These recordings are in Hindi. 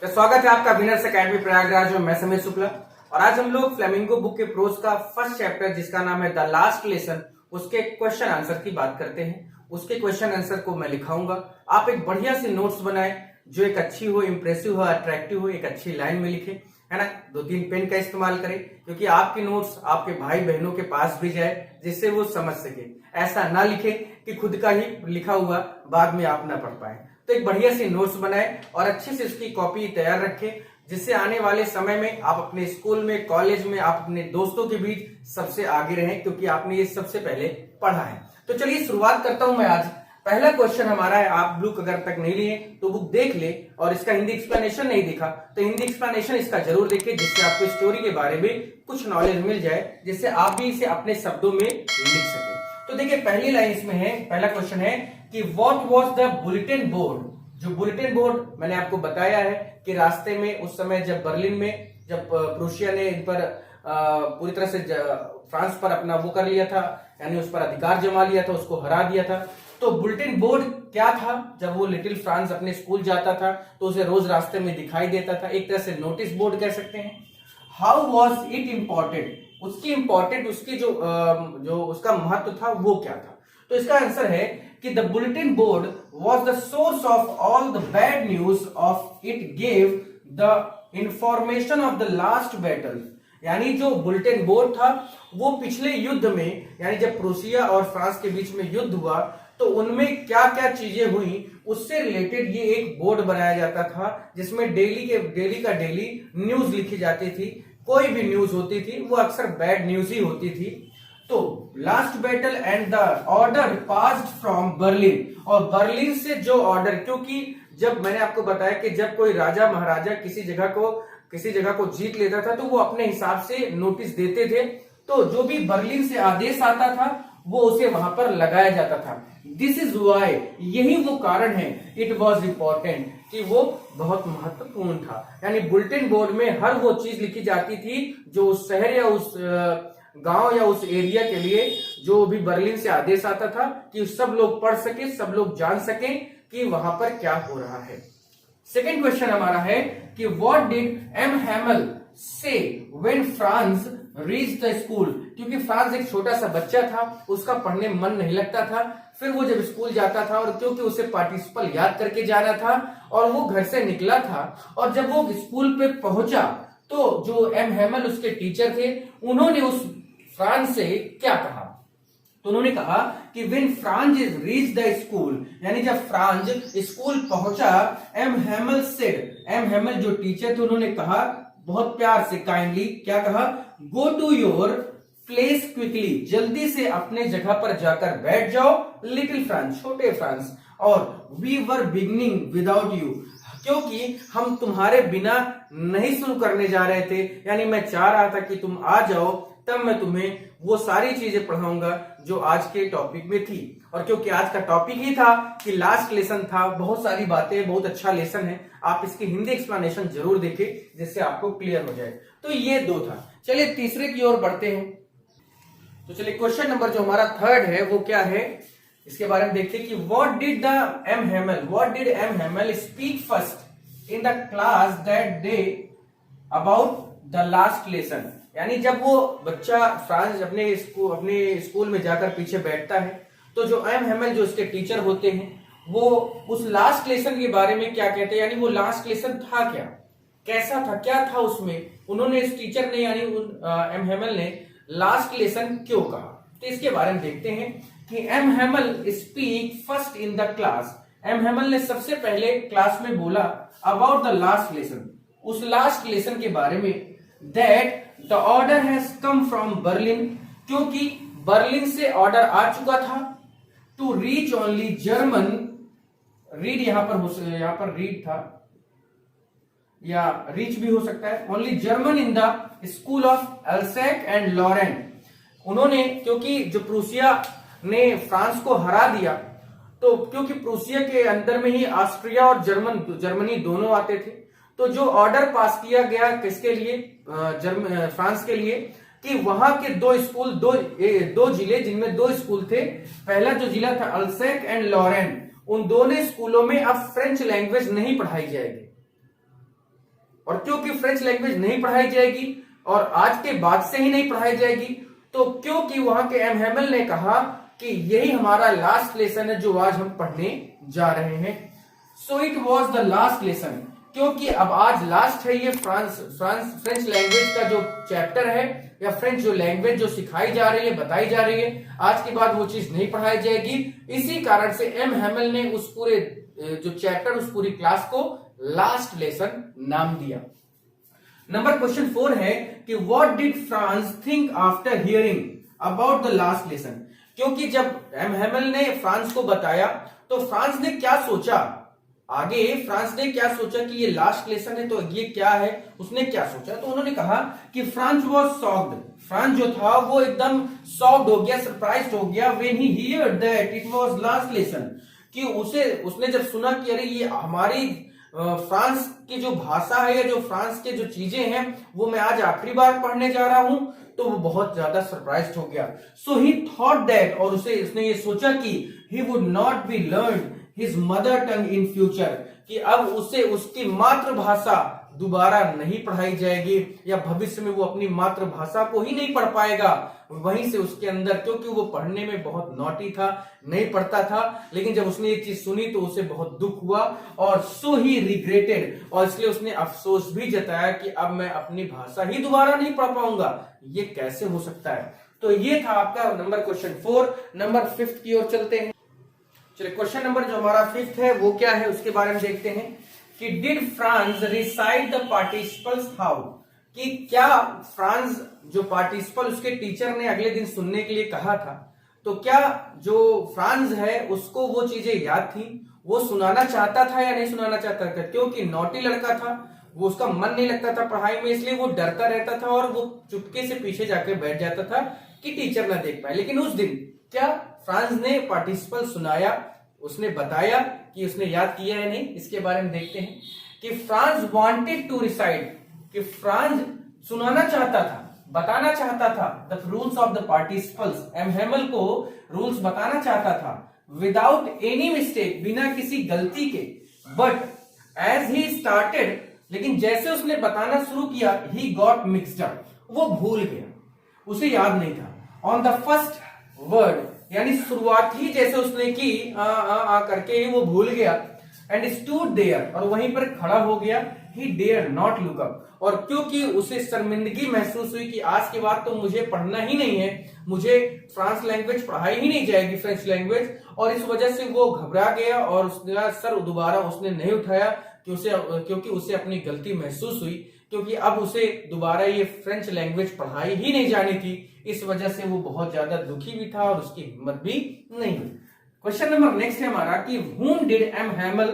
तो स्वागत है आपका विनर्स एकेडमी प्रयागराज में। मैं समीर शुक्ला और आज हम लोग फ्लेमिंगो बुक के प्रोज का फर्स्ट चैप्टर जिसका नाम है द लास्ट लेसन, उसके क्वेश्चन आंसर की बात करते हैं। उसके क्वेश्चन आंसर को मैं लिखाऊंगा, आप एक बढ़िया सी नोट्स बनाए जो एक अच्छी हो, इंप्रेसिव हो, अट्रैक्टिव हो, एक अच्छी लाइन में लिखे, है ना। 2-3 पेन का इस्तेमाल करें क्योंकि आपकी नोट्स आपके भाई बहनों के पास भी जाए जिससे वो समझ सके। ऐसा ना लिखे कि खुद का ही लिखा हुआ बाद में आप ना पढ़ पाए। तो एक बढ़िया सी नोट्स बनाए और अच्छे से उसकी कॉपी तैयार रखें जिससे आने वाले समय में आप अपने स्कूल में, कॉलेज में, आप अपने दोस्तों के बीच सबसे आगे रहें क्योंकि आपने ये सबसे पहले पढ़ा है। तो चलिए शुरुआत करता हूं मैं आज। पहला क्वेश्चन हमारा है, आप बुक अगर तक नहीं लिए तो बुक देख ले और इसका हिंदी एक्सप्लेनेशन नहीं दिखा तो हिंदी एक्सप्लेनेशन इसका जरूर देखें जिससे आपको स्टोरी के बारे में कुछ नॉलेज मिल जाए, जिससे आप भी इसे अपने शब्दों में लिख सके। तो देखिए पहली लाइन इसमें है, पहला क्वेश्चन है कि what was the bulletin board. जो बुलेटिन बोर्ड मैंने आपको बताया है कि रास्ते में उस समय जब बर्लिन में जब प्रूशिया ने इन पर पूरी तरह से फ्रांस पर अपना वो कर लिया था, यानी उस पर अधिकार जमा लिया था, उसको हरा दिया था। तो बुलेटिन बोर्ड क्या था? जब वो लिटिल फ्रांस अपने स्कूल जाता था तो उसे रोज रास्ते में दिखाई देता था, एक तरह से नोटिस बोर्ड कह सकते हैं। हाउ वॉज इट इम्पोर्टेंट, उसकी इंपॉर्टेंट, उसकी जो उसका महत्व था वो क्या था? तो इसका आंसर है कि the bulletin board was the source of all the bad news of it gave the information of the last battle. यानी जो बुलेटिन बोर्ड था वो पिछले युद्ध में, यानी जब प्रूशिया और फ्रांस के बीच में युद्ध हुआ तो उनमें क्या क्या चीजें हुई उससे रिलेटेड ये एक बोर्ड बनाया जाता था जिसमें डेली का डेली न्यूज लिखी जाती थी। कोई भी न्यूज होती थी वो अक्सर बैड न्यूज ही होती थी। तो last battle and the order passed from Berlin, और बर्लिन से जो ऑर्डर, क्योंकि जब मैंने आपको बताया कि जब कोई राजा महाराजा किसी जगह को जीत लेता था तो वो अपने हिसाब से नोटिस देते थे, तो जो भी बर्लिन से आदेश आता था वो उसे वहां पर लगाया जाता था। दिस इज वाई, यही वो कारण है, इट वॉज इंपॉर्टेंट, कि वो बहुत महत्वपूर्ण था। यानी बुलेटिन बोर्ड में हर वो चीज लिखी जाती थी जो उस शहर या उस गांव या उस एरिया के लिए जो भी बर्लिन से आदेश आता था कि सब लोग पढ़ सके, सब लोग जान सकें कि वहां पर क्या हो रहा है। सेकेंड क्वेश्चन हमारा है कि व्हाट डिड एम हैमल से when France reach the school. क्योंकि फ्रांस एक छोटा सा बच्चा था, उसका पढ़ने में मन नहीं लगता था। फिर वो जब स्कूल जाता था और क्योंकि उसे पार्टिसिपल याद करके जाना था और वो घर से निकला था और जब वो स्कूल पे पहुंचा तो जो एम हैमल उसके टीचर थे उन्होंने उस फ्रांस से क्या कहा? तो उन्होंने कहा कि when Franz is reach the school, यानी जब फ्रांस स्कूल पहुंचा, M Hamel said, M Hamel जो टीचर थे उन्होंने कहा बहुत प्यार से, काइंडली, क्या कहा? Go to your place quickly, जल्दी से अपने जगह पर जाकर बैठ जाओ, लिटिल फ्रांस, छोटे फ्रांस, और we were beginning without you, क्योंकि हम तुम्हारे बिना नहीं शुरू करने जा रहे थे। यानी मैं चाह रहा था कि तुम आ जाओ, तब मैं तुम्हें वो सारी चीजें पढ़ाऊंगा जो आज के टॉपिक में थी। और क्योंकि आज का टॉपिक ही था कि लास्ट लेसन था, बहुत सारी बातें, बहुत अच्छा लेसन है, आप इसकी हिंदी एक्सप्लेनेशन जरूर देखें जिससे आपको क्लियर हो जाए। तो ये 2 था। चलिए तीसरे की ओर बढ़ते हैं। तो चलिए क्वेश्चन नंबर जो हमारा थर्ड है वो क्या है, इसके बारे में देखते हैं कि what did M Hamel speak first in the class that day about the last lesson. यानी जब वो बच्चा फ्रांस अपने स्कूल में जाकर पीछे बैठता है तो जो एम हैमल जो उसके टीचर होते हैं वो उस लास्ट लेसन के बारे में क्या कहते हैं, यानी वो लास्ट लेसन था क्या, कैसा था, क्या था उसमें, उन्होंने इस टीचर ने यानी एम हैमल ने लास्ट लेसन क्यों कहा। तो इसके बारे में देखते हैं कि M Hamel speak first in the class, M Hamel ने सबसे पहले क्लास में बोला अबाउट द लास्ट लेसन, उस लास्ट लेसन के बारे में, that the order has come from Berlin, क्योंकि बर्लिन से ऑर्डर आ चुका था, to reach only German, read यहां पर रीड था या रीच भी हो सकता है, only German in the school of Alsace and Lorraine. उन्होंने, क्योंकि जो प्रूसिया ने फ्रांस को हरा दिया, तो क्योंकि प्रूसिया के अंदर में ही ऑस्ट्रिया और जर्मनी दोनों आते थे, तो जो ऑर्डर पास किया गया किसके लिए, फ्रांस के लिए, कि वहां के 2 स्कूल, दो जिले जिनमें 2 स्कूल थे, पहला जो जिला था अल्सेक एंड लॉरेन, उन दोनों स्कूलों में अब फ्रेंच लैंग्वेज नहीं पढ़ाई जाएगी। और क्योंकि फ्रेंच लैंग्वेज नहीं पढ़ाई जाएगी और आज के बाद से ही नहीं पढ़ाई जाएगी, तो क्योंकि वहां के एम हैमल ने कहा कि यही हमारा लास्ट लेसन है जो आज हम पढ़ने जा रहे हैं। So it was the last lesson, क्योंकि अब आज लास्ट है ये फ्रेंच लैंग्वेज का जो चैप्टर है या फ्रेंच जो लैंग्वेज जो सिखाई जा रही है, बताई जा रही है, आज के बाद वो चीज नहीं पढ़ाई जाएगी। इसी कारण से एम हैमल ने उस पूरे जो चैप्टर, उस पूरी क्लास को लास्ट लेसन नाम दिया। नंबर क्वेश्चन 4 है कि what did Franz think after hearing about the last lesson. क्योंकि जब एम हैमल ने फ्रांस को बताया तो फ्रांस ने क्या सोचा, आगे फ्रांस ने क्या सोचा कि ये लास्ट लेसन है तो ये क्या है, उसने क्या सोचा, तो उन्होंने कहा कि फ्रांस वाज शॉक्ड, फ्रांस जो था वो एकदम शॉक्ड हो गया, सरप्राइज्ड हो गया when he heard that it was last lesson, कि उसने जब सुना कि अरे ये हमारी फ्रांस की जो भाषा है या जो फ्रांस के जो चीजें हैं वो मैं आज आखिरी बार पढ़ने जा रहा हूं, तो वो बहुत ज्यादा सरप्राइज्ड हो गया। सो ही थॉट दैट, और उसने ये सोचा कि he would not be learn his mother tongue in future, कि अब उसे उसकी मातृभाषा दोबारा नहीं पढ़ाई जाएगी या भविष्य में वो अपनी मातृभाषा को ही नहीं पढ़ पाएगा। वहीं से उसके अंदर, क्योंकि वो पढ़ने में बहुत नॉटी था, नहीं पढ़ता था, लेकिन जब उसने ये चीज सुनी तो उसे बहुत दुख हुआ और सो ही रिग्रेटेड, और इसलिए उसने अफसोस भी जताया कि अब मैं अपनी भाषा ही दोबारा नहीं पढ़ पाऊंगा, ये कैसे हो सकता है। तो ये था आपका नंबर क्वेश्चन 4। नंबर 5 की ओर चलते हैं। चलिए क्वेश्चन नंबर जो हमारा 5 है वो क्या है उसके बारे में देखते हैं कि did France recite the participles how, कि क्या फ्रांस जो पार्टिसिपल उसके टीचर ने अगले दिन सुनने के लिए कहा था, तो क्या जो फ्रांस है उसको वो चीजें याद थी, वो सुनाना चाहता था या नहीं सुनाना चाहता था। क्योंकि नॉटी लड़का था, वो उसका मन नहीं लगता था पढ़ाई में, इसलिए वो डरता रहता था और वो चुपके से पीछे जाकर बैठ जाता था कि टीचर ना देख पाए। लेकिन उस दिन क्या फ्रांस ने पार्टिसिपल सुनाया, उसने बताया कि उसने याद किया है नहीं, इसके बारे में देखते हैं कि फ्रांस वांटेड टू रिसाइट, कि फ्रांस सुनाना चाहता था, बताना चाहता था the rules of the participles, M Hamel को रूल्स बताना चाहता था विदाउट एनी मिस्टेक, बिना किसी गलती के। बट एज ही स्टार्टेड, लेकिन जैसे उसने बताना शुरू किया, ही गॉट मिक्स्ड अप, वो भूल गया, उसे याद नहीं था। ऑन द फर्स्ट वर्ड, यानी शुरुआत ही जैसे उसने की आ करके ही वो भूल गया। एंड स्टूड देयर, और वहीं पर खड़ा हो गया। He dare not look up, और क्योंकि उसे शर्मिंदगी महसूस हुई कि आज के बाद तो मुझे पढ़ना ही नहीं है, मुझे फ्रांस लैंग्वेज पढ़ाई ही नहीं जाएगी, फ्रेंच लैंग्वेज, और इस वजह से वो घबरा गया और उसका सर दोबारा उसने नहीं उठाया क्योंकि उसे अपनी गलती महसूस हुई, क्योंकि अब उसे दोबारा ये फ्रेंच लैंग्वेज पढ़ाई ही नहीं जानी थी। इस वजह से वो बहुत ज्यादा दुखी भी था और उसकी हिम्मत भी नहीं हुई। क्वेश्चन नंबर नेक्स्ट है हमारा कि whom did M Hamel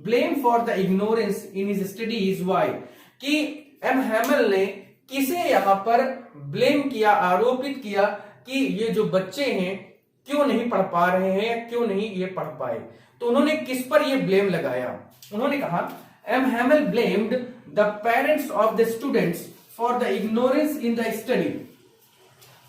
blame for the ignorance in his studies why, कि एम हैमल ने किसे यहां पर ब्लेम किया, आरोपित किया कि ये जो बच्चे हैं क्यों नहीं पढ़ पा रहे हैं, क्यों नहीं ये पढ़ पाए। तो उन्होंने किस पर ये ब्लेम लगाया, उन्होंने कहा M Hamel blamed the parents of the students for the ignorance in the study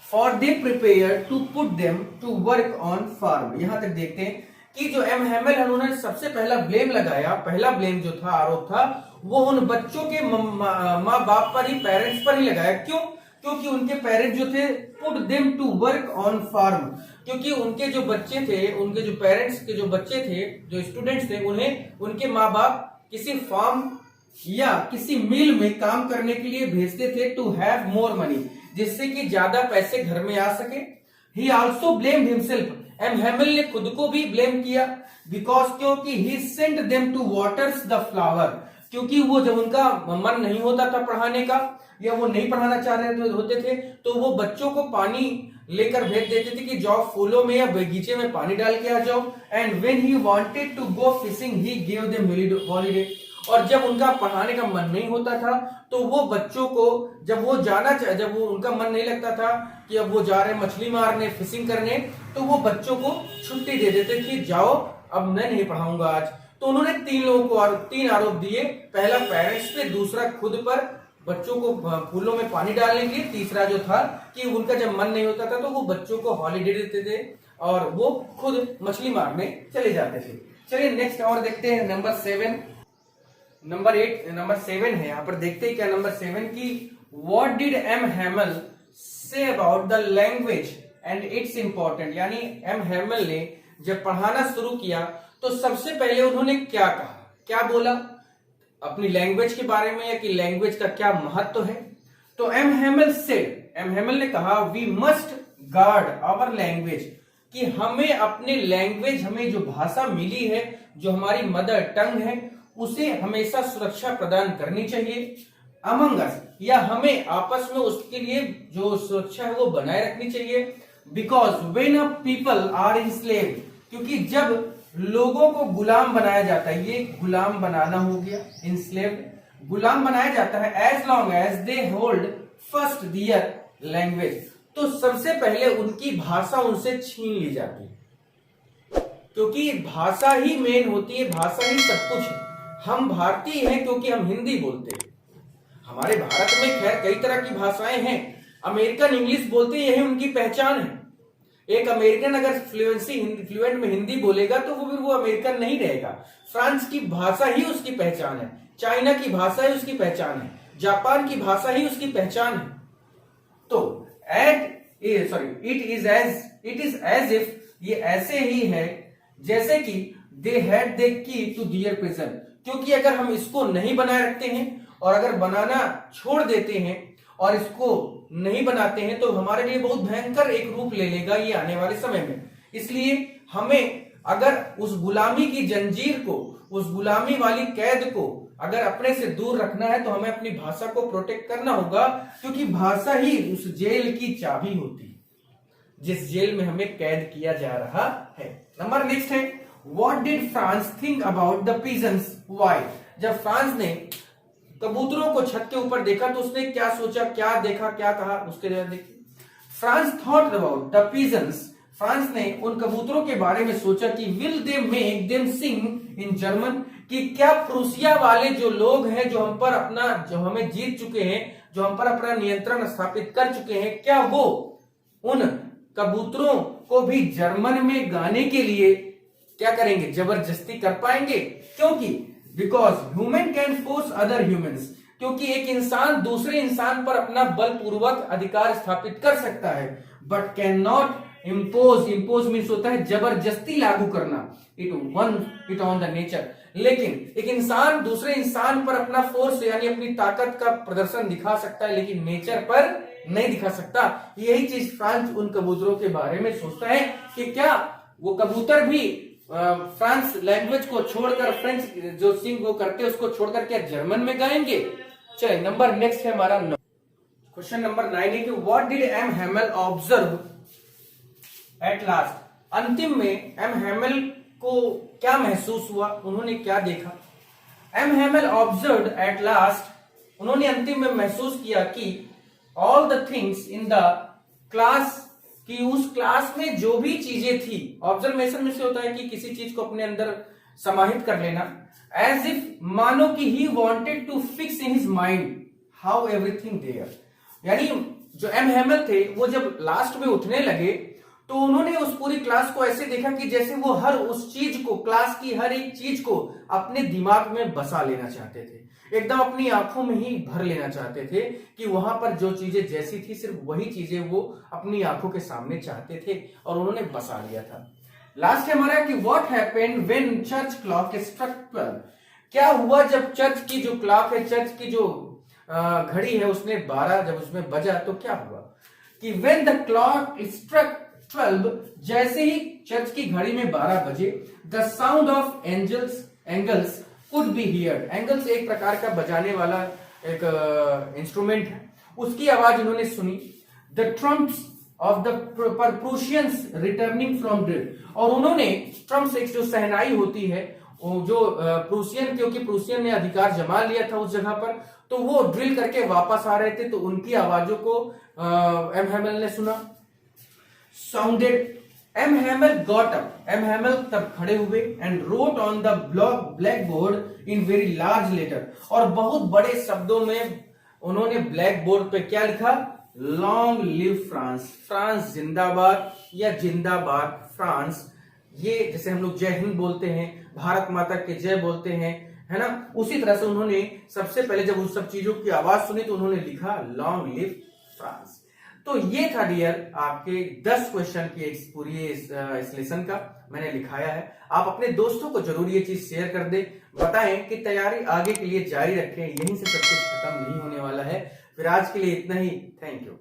for they prepare to put them to work on farm. यहां तक देखते हैं कि जो एम हैमल है उन्होंने सबसे पहला ब्लेम लगाया, पहला ब्लेम जो था, आरोप था, वो उन बच्चों के माँ बाप पर ही, पेरेंट्स पर ही लगाया। क्यों? क्योंकि उनके पेरेंट्स जो थे put them to work on farm, क्योंकि उनके जो बच्चे थे, उनके जो पेरेंट्स के जो बच्चे थे, जो स्टूडेंट्स थे, उन्हें उनके माँ बाप किसी फार्म या किसी मिल में काम करने के लिए भेजते थे टू हैव मोर मनी, जिससे कि ज्यादा पैसे घर में आ सके। He also blamed himself, M Hamel ने खुद को भी ब्लेम किया, बिकॉज क्योंकि he sent them to waters the flower, क्योंकि वो जब उनका मन नहीं होता था पढ़ाने का या वो नहीं पढ़ाना चाह रहे होते थे तो वो बच्चों को पानी लेकर भेज देते थे कि जाओ फूलों में या बगीचे में पानी डाल के आ जाओ। And when he wanted to go fishing he give them holiday, और जब उनका पढ़ाने का मन नहीं होता था तो वो बच्चों को जब वो उनका मन नहीं लगता था कि अब वो जा रहे मछली मारने, फिशिंग करने, तो वो बच्चों को छुट्टी दे देते कि जाओ अब मैं नहीं पढ़ाऊंगा आज। तो उन्होंने 3 लोगों को 3 आरोप दिए, पहला पेरेंट्स पे, दूसरा खुद पर, बच्चों को फूलों में पानी डालने के लिए, तीसरा जो था कि उनका जब मन नहीं होता था तो वो बच्चों को हॉलीडे देते थे और वो खुद मछली मारने चले जाते थे। चलिए नेक्स्ट और देखते हैं नंबर 7। नंबर 7 है, यहाँ पर देखते हैं क्या नंबर 7 की what did M Hamel say about the language and its important. यानी एम हैमल ने जब पढ़ाना शुरू किया तो सबसे पहले उन्होंने क्या कहा, क्या बोला अपनी लैंग्वेज के बारे में, या कि लैंग्वेज का क्या महत्व है। तो एम हैमल ने कहा we must guard our language, कि हमें अपने लैंग्वेज, हमें जो भाषा मिली है, जो हमारी मदर टंग है, उसे हमेशा सुरक्षा प्रदान करनी चाहिए। अमंग अस, या हमें आपस में उसके लिए जो सुरक्षा है वो बनाए रखनी चाहिए। Because when a people are enslaved, क्योंकि जब लोगों को गुलाम बनाया जाता है, ये गुलाम बनाना हो गया, इंस्लेव्ड गुलाम बनाया जाता है, as long as they hold first their language, तो सबसे पहले उनकी भाषा उनसे छीन ली जाती है, क्योंकि भाषा ही मेन होती है, भाषा ही सब कुछ है। हम भारतीय हैं क्योंकि हम हिंदी बोलते हैं। हमारे भारत में खैर कई तरह की भाषाएं हैं, अमेरिकन इंग्लिश बोलते हैं, यही उनकी पहचान है। एक अमेरिकन अगर फ्लुएंट में हिंदी बोलेगा तो वो अमेरिकन नहीं रहेगा। फ्रांस की भाषा ही उसकी पहचान है, चाइना की भाषा ही उसकी पहचान है, जापान की भाषा ही उसकी पहचान है। तो इट इज एज इफ, ये ऐसे ही है जैसे कि they had the key to their prison, क्योंकि अगर हम इसको नहीं बनाए रखते हैं और अगर बनाना छोड़ देते हैं और इसको नहीं बनाते हैं तो हमारे लिए बहुत भयंकर एक रूप ले लेगा ये आने वाले समय में। इसलिए हमें अगर उस गुलामी की जंजीर को, उस गुलामी वाली कैद को अगर अपने से दूर रखना है तो हमें अपनी भाषा को प्रोटेक्ट करना होगा, क्योंकि भाषा ही उस जेल की चाबी होती है जिस जेल में हमें कैद किया जा रहा है। नंबर नेक्स्ट है what did Franz think about the pigeons, why. जब फ्रांस ने कबूतरों को छत के ऊपर देखा तो उसने क्या सोचा, क्या देखा, क्या कहा, उसके लिए देखिए। Franz thought about the pigeons, Franz ने उन कबूतरों के बारे में सोचा कि will they make them sing in German, कि क्या प्रूसिया वाले जो लोग हैं, जो हमें जीत चुके हैं, जो हम पर अपना नियंत्रण स्थापित कर चुके हैं, क्या वो उन कबूतरों को भी जर्मन में गाने के लिए क्या करेंगे, जबरदस्ती कर पाएंगे। क्योंकि because human can force other humans, क्योंकि एक इंसान दूसरे इंसान पर अपना बलपूर्वक अधिकार स्थापित कर सकता है, but can not impose means होता है जबरदस्ती लागू करना, इट ऑन द नेचर। लेकिन एक इंसान दूसरे इंसान पर अपना फोर्स यानी अपनी ताकत का प्रदर्शन दिखा सकता है, लेकिन नेचर पर नहीं दिखा सकता। यही चीज फ्रांस उन कबूतरों के बारे में सोचता है कि क्या वो कबूतर भी फ्रांस लैंग्वेज को छोड़कर, फ्रेंच जो सिंग वो करते हैं उसको छोड़कर क्या जर्मन में गाएंगे। चलिए नंबर नेक्स्ट है हमारा क्वेश्चन नंबर 9 है कि what did M Hamel observe at last. अंतिम में एम हैमल को क्या महसूस हुआ, उन्होंने क्या देखा। M Hamel observe at last, उन्होंने अंतिम में महसूस किया कि all the things in the class, कि उस क्लास में जो भी चीजें थी, ऑब्जर्वेशन में से होता है कि किसी चीज को अपने अंदर समाहित कर लेना, एज इफ मानो कि he wanted to fix in his mind how everything there. यानी जो एम हैमल थे वो जब लास्ट में उठने लगे तो उन्होंने उस पूरी क्लास को ऐसे देखा कि जैसे वो हर उस चीज को, क्लास की हर एक चीज को अपने दिमाग में बसा लेना चाहते थे, एकदम अपनी आंखों में ही भर लेना चाहते थे कि वहां पर जो चीजें जैसी थी सिर्फ वही चीजें वो अपनी आंखों के सामने चाहते थे और उन्होंने बसा लिया था। लास्ट है हमारा कि what happened when church clock struck 12। क्या हुआ जब चर्च की जो क्लॉक है, चर्च की जो घड़ी है, उसने 12 जब उसमें बजा तो क्या हुआ कि व्हेन द क्लॉक स्ट्रक 12, जैसे ही चर्च की घड़ी में 12 बजे, the sound of angles could be heard. Angles एक प्रकार का बजाने वाला एक इंस्ट्रूमेंट है, उसकी आवाज उन्होंने सुनी। The Trump's of the प्रूशियंस returning from drill, और उन्होंने ट्रम्प्स एक जो सहनाई होती है जो प्रूसियन, क्योंकि प्रूसियन ने अधिकार जमा लिया था उस जगह पर, तो वो ड्रिल करके वापस आ रहे थे, तो उनकी आवाजों को एम हैमल ने सुना। Sounded, M Hamel got up, M Hamel तब खड़े हुए and wrote on the black board in very large letter, और बहुत बड़े शब्दों में उन्होंने ब्लैक बोर्ड पे क्या लिखा, लॉन्ग लिव फ्रांस, फ्रांस जिंदाबाद या जिंदाबाद फ्रांस। ये जैसे हम लोग जय हिंद बोलते हैं, भारत माता के जय बोलते हैं, है ना। उसी तरह से उन्होंने सबसे पहले जब उन सब चीजों की आवाज सुनी तो उन्होंने लिखा लॉन्ग लिव फ्रांस। तो ये था डियर आपके 10 क्वेश्चन की एक पूरी इस लेसन का मैंने लिखाया है। आप अपने दोस्तों को जरूर ये चीज शेयर कर दे, बताएं कि तैयारी आगे के लिए जारी रखें, यहीं से सब कुछ खत्म नहीं होने वाला है। फिर आज के लिए इतना ही, थैंक यू।